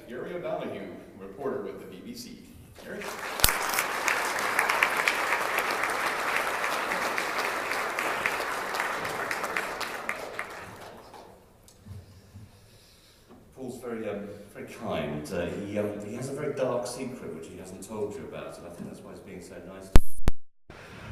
Gary O'Donoghue, reporter with the BBC. Gary? Paul's very kind. He has a very dark secret which he hasn't told you about, and I think that's why he's being so nice.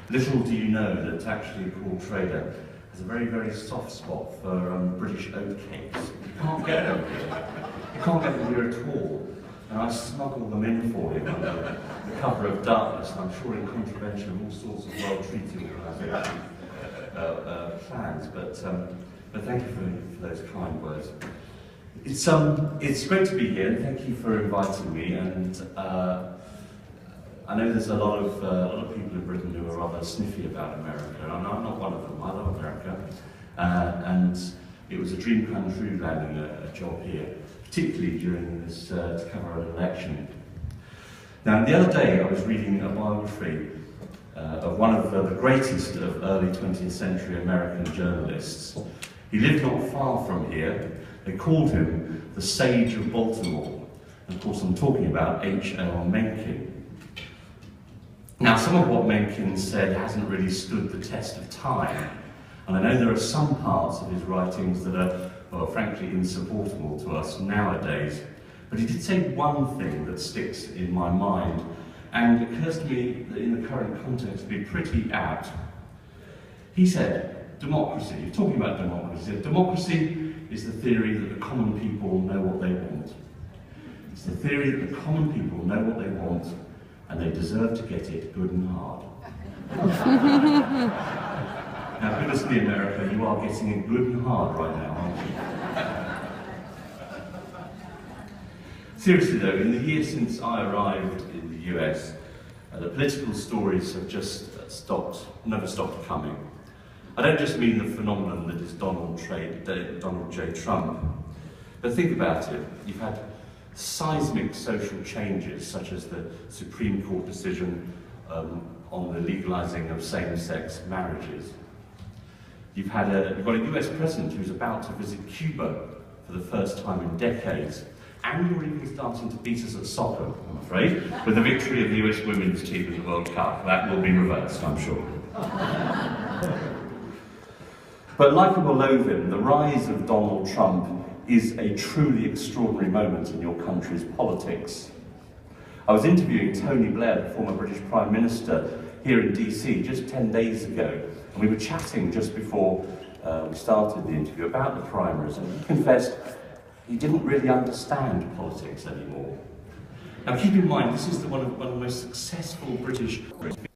Little do you know that actually Paul Trader has a very, very soft spot for British oat cakes. You can't get them here. You can't get them here at all. And I smuggled them in for him under the cover of darkness, and I'm sure in contravention of all sorts of well-treated organisation plans. But thank you for those kind words. It's great to be here, and thank you for inviting me. And I know there's a lot of people in Britain who are rather sniffy about America, and I'm not one of them. I love America, and it was a dream come true landing a job here, particularly during this to cover an election. Now, the other day I was reading a biography of one of the greatest of early 20th century American journalists. He lived not far from here. They called him the Sage of Baltimore. And of course, I'm talking about H.L. Mencken. Now, some of what Mencken said hasn't really stood the test of time. And I know there are some parts of his writings that are, well, frankly, insupportable to us nowadays. But he did say one thing that sticks in my mind, and it occurs to me that in the current context would be pretty apt. He said, democracy, talking about democracy, democracy is the theory that the common people know what they want. It's the theory that the common people know what they want, and they deserve to get it good and hard. Now, goodness me, America, you are getting it good and hard right now, aren't you? Seriously though, in the year since I arrived in the US, the political stories have just never stopped coming. I don't just mean the phenomenon that is Donald J. Trump, but think about it. You've had seismic social changes, such as the Supreme Court decision on the legalizing of same-sex marriages. You've got a US president who's about to visit Cuba for the first time in decades, and you're even starting to beat us at soccer, I'm afraid, with the victory of the US women's team in the World Cup. That will be reversed, I'm sure. But like or loathe him, the rise of Donald Trump is a truly extraordinary moment in your country's politics. I was interviewing Tony Blair, the former British Prime Minister, here in DC just 10 days ago, and we were chatting just before we started the interview about the primaries, and he confessed he didn't really understand politics anymore. Now keep in mind, this is one of the most successful British